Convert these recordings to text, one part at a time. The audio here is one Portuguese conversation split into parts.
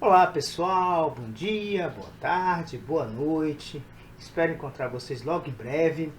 Olá pessoal, bom dia, boa tarde, boa noite. Espero encontrar vocês logo em breve.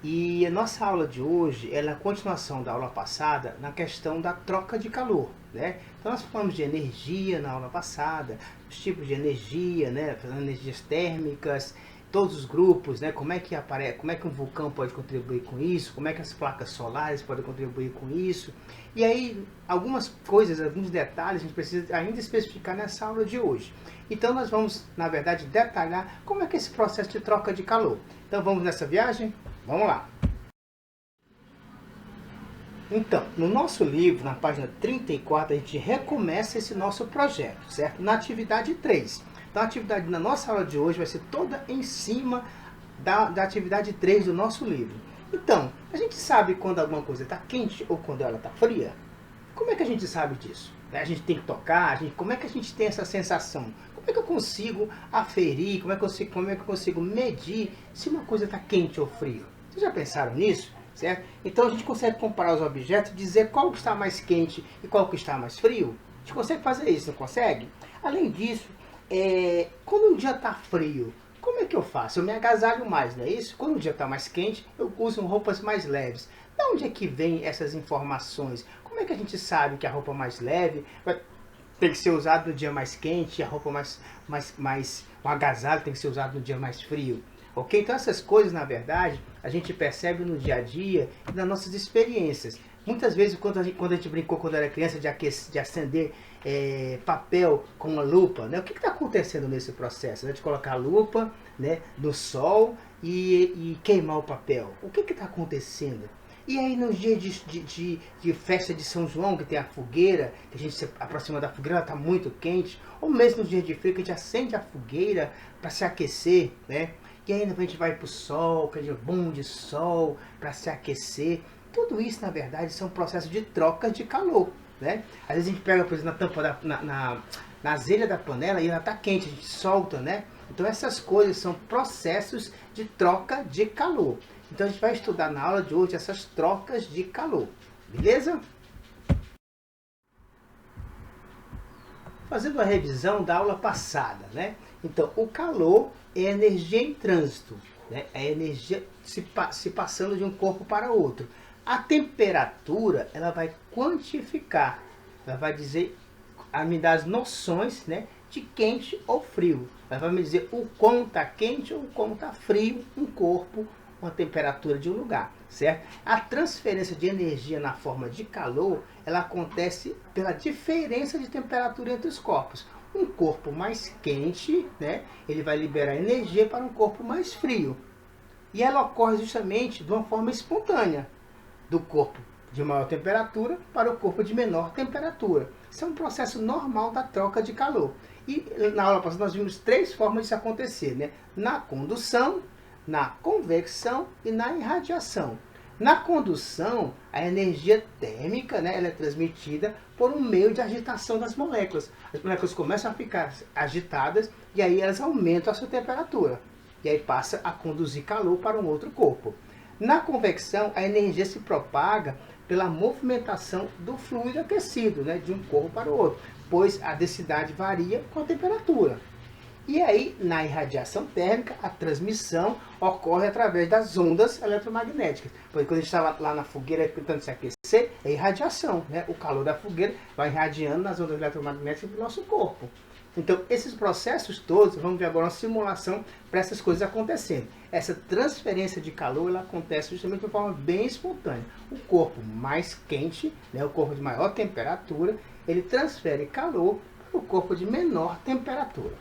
E a nossa aula de hoje é a continuação da aula passada na questão da troca de calor, né? Então nós falamos de energia na aula passada, os tipos de energia, né? Energias térmicas, todos os grupos, né? Como é que aparece, como é que um vulcão pode contribuir com isso, como é que as placas solares podem contribuir com isso. E aí algumas coisas, alguns detalhes a gente precisa ainda especificar nessa aula de hoje. Então nós vamos, na verdade, detalhar como é que é esse processo de troca de calor. Então vamos nessa viagem? Vamos lá! Então, no nosso livro, na página 34, a gente recomeça esse nosso projeto, certo? Na atividade 3. Então, a atividade na nossa aula de hoje vai ser toda em cima da atividade 3 do nosso livro. Então, a gente sabe quando alguma coisa está quente ou quando ela está fria? Como é que a gente sabe disso? A gente tem que tocar, como é que a gente tem essa sensação? Como é que eu consigo aferir, como é que eu consigo medir se uma coisa está quente ou fria? Vocês já pensaram nisso? Certo? Então a gente consegue comparar os objetos e dizer qual está mais quente e qual que está mais frio? A gente consegue fazer isso, não consegue? Além disso, quando um dia está frio, como é que eu faço? Eu me agasalho mais, não é isso? Quando o dia está mais quente, eu uso roupas mais leves. De onde é que vem essas informações? Como é que a gente sabe que a roupa mais leve tem que ser usada no dia mais quente e a roupa o agasalho tem que ser usado no dia mais frio? Ok? Então essas coisas, na verdade, a gente percebe no dia a dia e nas nossas experiências. Muitas vezes, quando a gente brincou quando era criança de acender papel com uma lupa, né? O que está acontecendo nesse processo? Né? De colocar a lupa, né, no sol e queimar o papel. O que está acontecendo? E aí nos dias de festa de São João, que tem a fogueira, que a gente se aproxima da fogueira, ela está muito quente, ou mesmo nos dias de frio, que a gente acende a fogueira para se aquecer, né? E aí a gente vai para o sol, aquele bom de sol, para se aquecer. Tudo isso, na verdade, são processos de troca de calor, né? Às vezes a gente pega, por exemplo, na tampa na azelha da panela e ela está quente, a gente solta, né? Então essas coisas são processos de troca de calor. Então a gente vai estudar na aula de hoje essas trocas de calor, beleza? Fazendo a revisão da aula passada, né? Então, o calor é energia em trânsito, né? É energia se passando de um corpo para outro. A temperatura, ela vai quantificar, ela vai dizer, me dar as noções, né, de quente ou frio. Ela vai me dizer o quão está quente ou o quão está frio um corpo, uma temperatura de um lugar, certo? A transferência de energia na forma de calor, ela acontece pela diferença de temperatura entre os corpos. Um corpo mais quente, né, ele vai liberar energia para um corpo mais frio. E ela ocorre justamente de uma forma espontânea, do corpo de maior temperatura para o corpo de menor temperatura. Isso é um processo normal da troca de calor. E na aula passada nós vimos 3 formas disso acontecer, né? Na condução, na convecção e na irradiação. Na condução, a energia térmica, né, ela é transmitida por um meio de agitação das moléculas. As moléculas começam a ficar agitadas e aí elas aumentam a sua temperatura. E aí passa a conduzir calor para um outro corpo. Na convecção, a energia se propaga pela movimentação do fluido aquecido, né, de um corpo para o outro, pois a densidade varia com a temperatura. E aí, na irradiação térmica, a transmissão ocorre através das ondas eletromagnéticas. Porque quando a gente está lá na fogueira tentando se aquecer, é irradiação, né? O calor da fogueira vai irradiando nas ondas eletromagnéticas do nosso corpo. Então, esses processos todos, vamos ver agora uma simulação para essas coisas acontecerem. Essa transferência de calor, ela acontece justamente de uma forma bem espontânea. O corpo mais quente, né, o corpo de maior temperatura, ele transfere calor para o corpo de menor temperatura.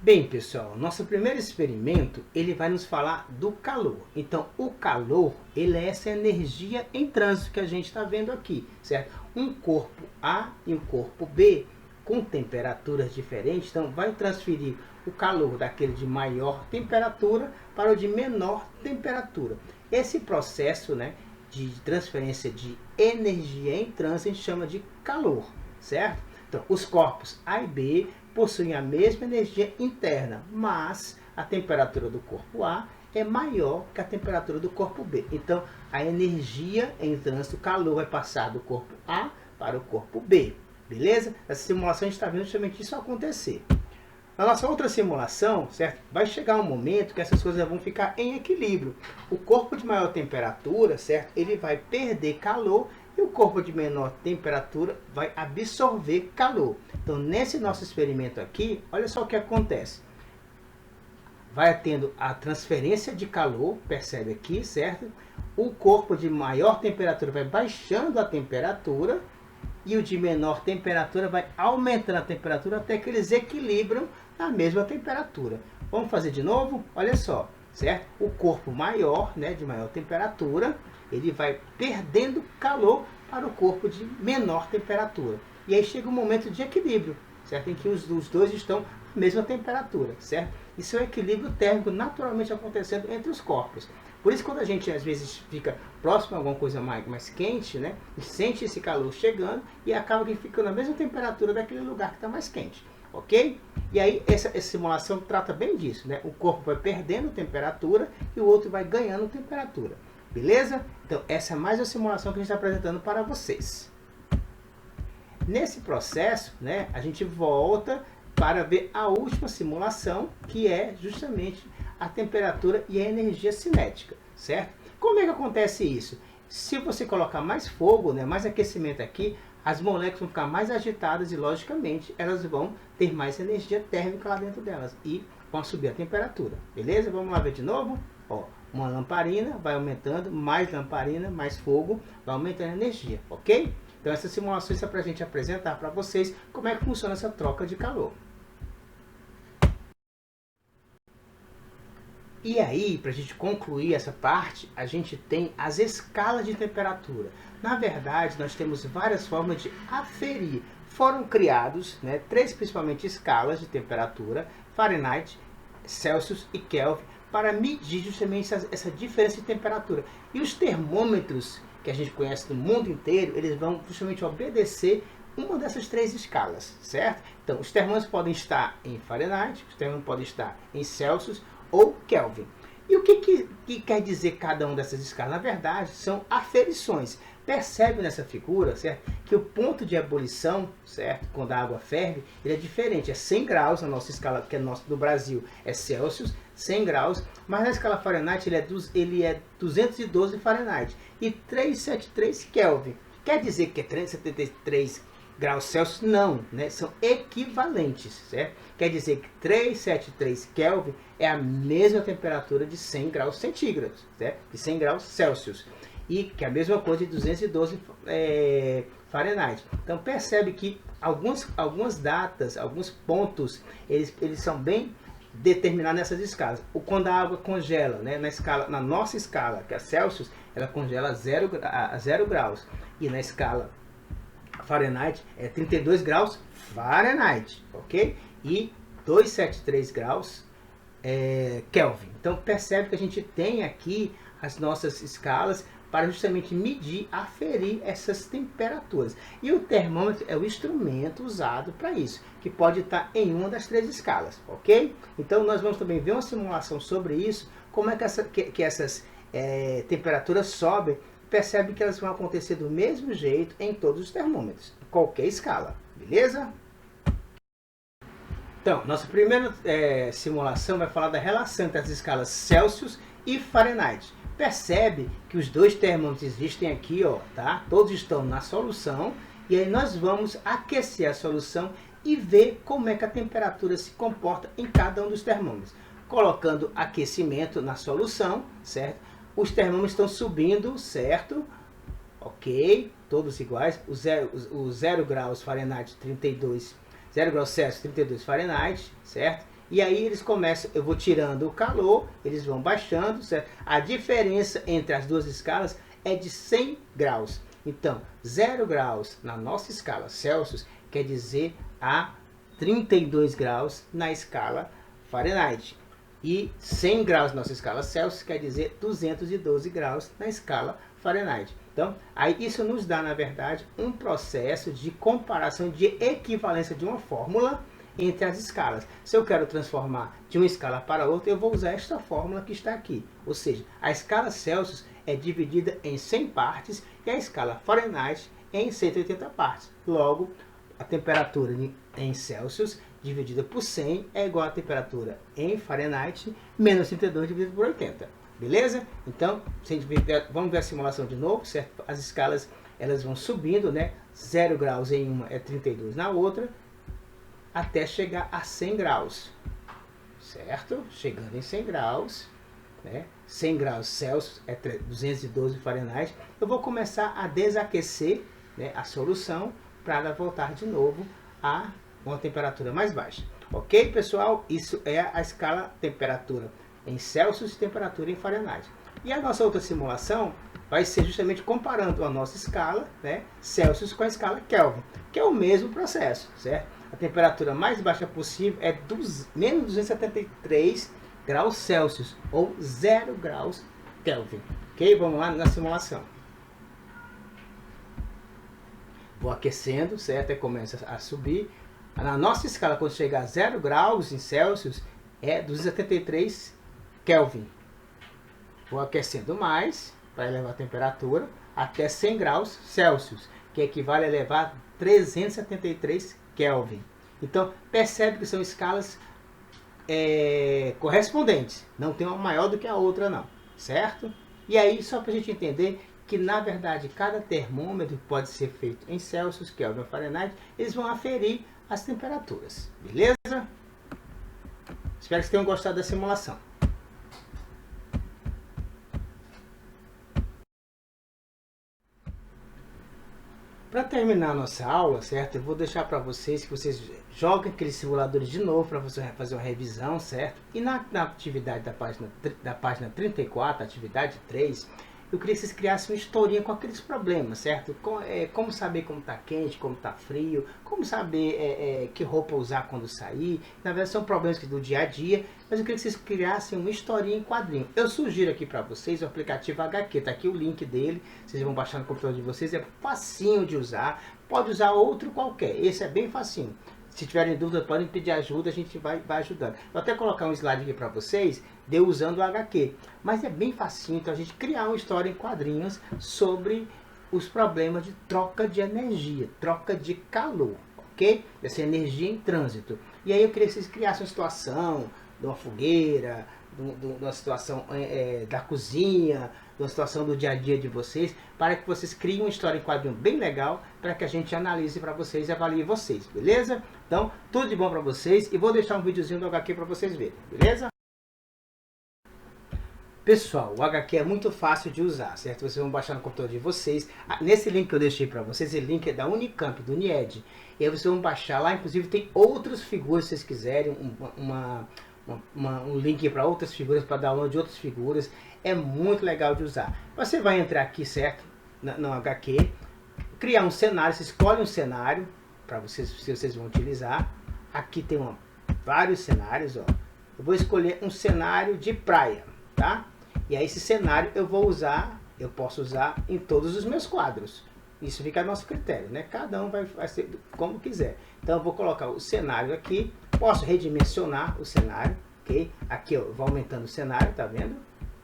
Bem, pessoal, nosso primeiro experimento, ele vai nos falar do calor. Então, o calor, ele é essa energia em trânsito que a gente está vendo aqui, certo? Um corpo A e um corpo B, com temperaturas diferentes, então vai transferir o calor daquele de maior temperatura para o de menor temperatura. Esse processo, né, de transferência de energia em trânsito, a gente chama de calor, certo? Então, os corpos A e B possuem a mesma energia interna, mas a temperatura do corpo A é maior que a temperatura do corpo B. Então, a energia em trânsito, o calor vai passar do corpo A para o corpo B. Beleza? Essa simulação a gente está vendo justamente isso acontecer. Na nossa outra simulação, certo? Vai chegar um momento que essas coisas vão ficar em equilíbrio. O corpo de maior temperatura, certo? Ele vai perder calor e o corpo de menor temperatura vai absorver calor. Então, nesse nosso experimento aqui, olha só o que acontece. Vai tendo a transferência de calor, percebe aqui, certo? O corpo de maior temperatura vai baixando a temperatura e o de menor temperatura vai aumentando a temperatura até que eles equilibram na mesma temperatura. Vamos fazer de novo? Olha só, certo? O corpo maior, né, de maior temperatura, ele vai perdendo calor para o corpo de menor temperatura. E aí chega um momento de equilíbrio, certo? Em que os dois estão na mesma temperatura, certo? Isso é o equilíbrio térmico naturalmente acontecendo entre os corpos. Por isso, quando a gente às vezes fica próximo a alguma coisa mais quente, né, e sente esse calor chegando e acaba que fica na mesma temperatura daquele lugar que está mais quente, ok? E aí essa simulação trata bem disso, né? O corpo vai perdendo temperatura e o outro vai ganhando temperatura, beleza? Então essa é mais uma simulação que a gente está apresentando para vocês. Nesse processo, né, a gente volta para ver a última simulação, que é justamente a temperatura e a energia cinética, certo? Como é que acontece isso? Se você colocar mais fogo, né, mais aquecimento aqui, as moléculas vão ficar mais agitadas e, logicamente, elas vão ter mais energia térmica lá dentro delas e vão subir a temperatura, beleza? Vamos lá ver de novo? Ó, uma lamparina vai aumentando, mais lamparina, mais fogo, vai aumentando a energia, ok? Então, essa simulação é para a gente apresentar para vocês como é que funciona essa troca de calor. E aí, para a gente concluir essa parte, a gente tem as escalas de temperatura. Na verdade, nós temos várias formas de aferir. Foram criados, né, 3 principalmente escalas de temperatura, Fahrenheit, Celsius e Kelvin, para medir justamente essa diferença de temperatura. E os termômetros que a gente conhece no mundo inteiro, eles vão justamente obedecer uma dessas 3 escalas, certo? Então, os termômetros podem estar em Fahrenheit, os termômetros podem estar em Celsius ou Kelvin. E o que quer dizer cada uma dessas escalas? Na verdade, são aferições. Percebe nessa figura, certo? Que o ponto de ebulição, certo? Quando a água ferve, ele é diferente. É 100 graus na nossa escala, que é nosso do Brasil, é Celsius, 100 graus. Mas na escala Fahrenheit, ele é 212 Fahrenheit. E 373 Kelvin. Quer dizer que é 373 graus Celsius? Não, né? São equivalentes, certo? Quer dizer que 373 Kelvin é a mesma temperatura de 100 graus centígrados, certo? De 100 graus Celsius. E que é a mesma coisa de 212 Fahrenheit. Então percebe que algumas datas, alguns pontos, eles são bem determinados nessas escalas. Quando a água congela, né, na nossa escala, que é Celsius, ela congela a 0 graus. E na escala Fahrenheit é 32 graus Fahrenheit, ok? E 273 graus Kelvin. Então percebe que a gente tem aqui as nossas escalas para justamente medir, aferir essas temperaturas. E o termômetro é o instrumento usado para isso, que pode estar em uma das 3 escalas, ok? Então nós vamos também ver uma simulação sobre isso, como é que essas temperaturas sobem. Percebe que elas vão acontecer do mesmo jeito em todos os termômetros, em qualquer escala, beleza? Então, nossa primeira simulação vai falar da relação entre as escalas Celsius e Fahrenheit. Percebe que os 2 termômetros existem aqui, ó, tá? Todos estão na solução, e aí nós vamos aquecer a solução e ver como é que a temperatura se comporta em cada um dos termômetros. Colocando aquecimento na solução, certo? Os termômetros estão subindo, certo? Ok, todos iguais. O 0 graus Fahrenheit 32, 0 graus Celsius 32 Fahrenheit, certo? E aí eles começam, eu vou tirando o calor, eles vão baixando, certo? A diferença entre as 2 escalas é de 100 graus. Então, 0 graus na nossa escala Celsius quer dizer a 32 graus na escala Fahrenheit. E 100 graus na nossa escala Celsius quer dizer 212 graus na escala Fahrenheit. Então, aí isso nos dá, na verdade, um processo de comparação, de equivalência de uma fórmula entre as escalas. Se eu quero transformar de uma escala para outra, eu vou usar esta fórmula que está aqui. Ou seja, a escala Celsius é dividida em 100 partes e a escala Fahrenheit em 180 partes. Logo, a temperatura em Celsius dividida por 100 é igual à temperatura em Fahrenheit menos 32 dividido por 80. Beleza? Então, vamos ver a simulação de novo, certo? As escalas elas vão subindo, né? 0 graus em uma é 32 na outra, até chegar a 100 graus. Certo? Chegando em 100 graus, né? 100 graus Celsius é 212 Fahrenheit. Eu vou começar a desaquecer, né, a solução para ela voltar de novo a uma temperatura mais baixa. Ok, pessoal? Isso é a escala temperatura em Celsius e temperatura em Fahrenheit. E a nossa outra simulação vai ser justamente comparando a nossa escala, né, Celsius com a escala Kelvin, que é o mesmo processo, certo? A temperatura mais baixa possível é menos 273 graus Celsius ou 0 graus Kelvin. Ok? Vamos lá na simulação. Vou aquecendo, certo? E começa a subir. Na nossa escala, quando chegar a 0 graus em Celsius, é 273 Kelvin. Vou aquecendo mais para elevar a temperatura até 100 graus Celsius, que equivale a elevar 373 Kelvin. Então, percebe que são escalas correspondentes. Não tem uma maior do que a outra, não. Certo? E aí, só para a gente entender que, na verdade, cada termômetro pode ser feito em Celsius, Kelvin ou Fahrenheit, eles vão aferir as temperaturas. Beleza? Espero que tenham gostado da simulação. Para terminar a nossa aula, certo? Eu vou deixar para vocês que vocês joguem aqueles simuladores de novo para você fazer uma revisão, certo? E na atividade da página 34, atividade 3, eu queria que vocês criassem uma historinha com aqueles problemas, certo? Como saber como está quente, como está frio, como saber que roupa usar quando sair. Na verdade são problemas do dia a dia, mas eu queria que vocês criassem uma historinha em quadrinho. Eu sugiro aqui para vocês o aplicativo HQ, tá aqui o link dele, vocês vão baixar no computador de vocês, é facinho de usar, pode usar outro qualquer, esse é bem facinho. Se tiverem dúvida, podem pedir ajuda, a gente vai ajudando. Vou até colocar um slide aqui para vocês, de eu usando o HQ. Mas é bem facinho, então a gente criar uma história em quadrinhos sobre os problemas de troca de energia, troca de calor, ok? Essa energia em trânsito. E aí eu queria que vocês criassem uma situação de uma fogueira, de uma situação da cozinha, de uma situação do dia a dia de vocês, para que vocês criem uma história em quadrinho bem legal, para que a gente analise para vocês e avalie vocês, beleza? Então, tudo de bom para vocês e vou deixar um videozinho do HQ para vocês verem, beleza? Pessoal, o HQ é muito fácil de usar, certo? Vocês vão baixar no computador de vocês. Nesse link que eu deixei para vocês, esse link é da Unicamp, do UNIED. E aí vocês vão baixar lá, inclusive tem outras figuras se vocês quiserem, um link para outras figuras, para download de outras figuras. É muito legal de usar. Você vai entrar aqui, certo? No HQ, criar um cenário, você escolhe um cenário para vocês, se vocês vão utilizar. Aqui tem vários cenários, ó. Eu vou escolher um cenário de praia, tá? E aí esse cenário eu posso usar em todos os meus quadros. Isso fica a nosso critério, né? Cada um vai ser como quiser. Então eu vou colocar o cenário aqui, posso redimensionar o cenário, ok? Aqui eu vou aumentando o cenário, tá vendo?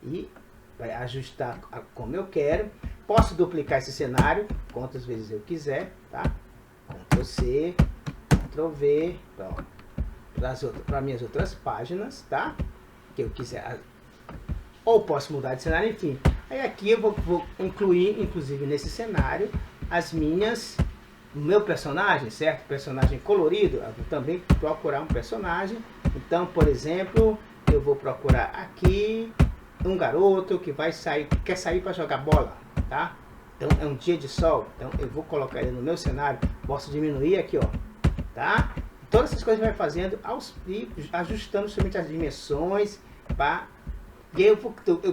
E vai ajustar como eu quero. Posso duplicar esse cenário quantas vezes eu quiser, tá? Ctrl C, Ctrl V, para minhas outras páginas, tá? Que eu quiser. Ou posso mudar de cenário, enfim. Aí aqui eu vou incluir, inclusive nesse cenário, o meu personagem, certo? Personagem colorido. Eu vou também procurar um personagem. Então, por exemplo, eu vou procurar aqui um garoto que quer sair para jogar bola, tá? Então é um dia de sol, então eu vou colocar ele no meu cenário, posso diminuir aqui, ó, tá? Todas essas coisas vai fazendo e ajustando somente as dimensões, tá? E aí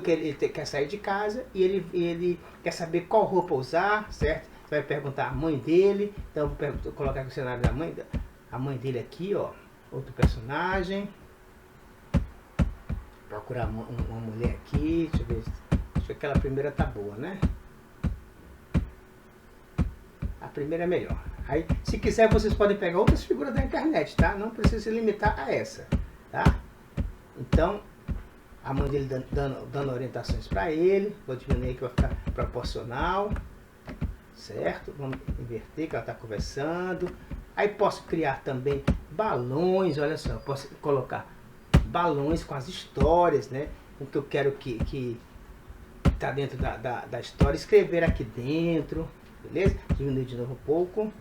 ele quer sair de casa e ele quer saber qual roupa usar, certo? Você vai perguntar a mãe dele, então eu vou colocar aqui o cenário a mãe dele aqui, ó, outro personagem. Procurar uma mulher aqui, deixa eu ver, acho que aquela primeira tá boa, né? A primeira é melhor. Aí, se quiser, vocês podem pegar outras figuras da internet, tá? Não precisa se limitar a essa, tá? Então, a mãe dele dando orientações para ele. Vou diminuir que vai ficar proporcional, certo? Vamos inverter que ela está conversando. Aí posso criar também balões, olha só, posso colocar balões com as histórias, né? O que eu quero que tá dentro da história, escrever aqui dentro, beleza? Diminuir de novo um pouco.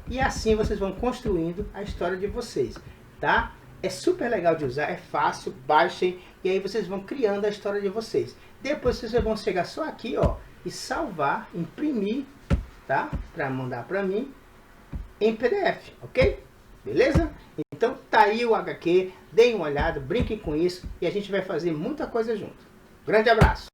E assim vocês vão construindo a história de vocês, tá? É super legal de usar, é fácil, baixem e aí vocês vão criando a história de vocês. Depois vocês vão chegar só aqui, ó, e salvar, imprimir, tá? Para mandar para mim em PDF, ok? Beleza? Então tá aí o HQ, deem uma olhada, brinquem com isso e a gente vai fazer muita coisa junto. Grande abraço!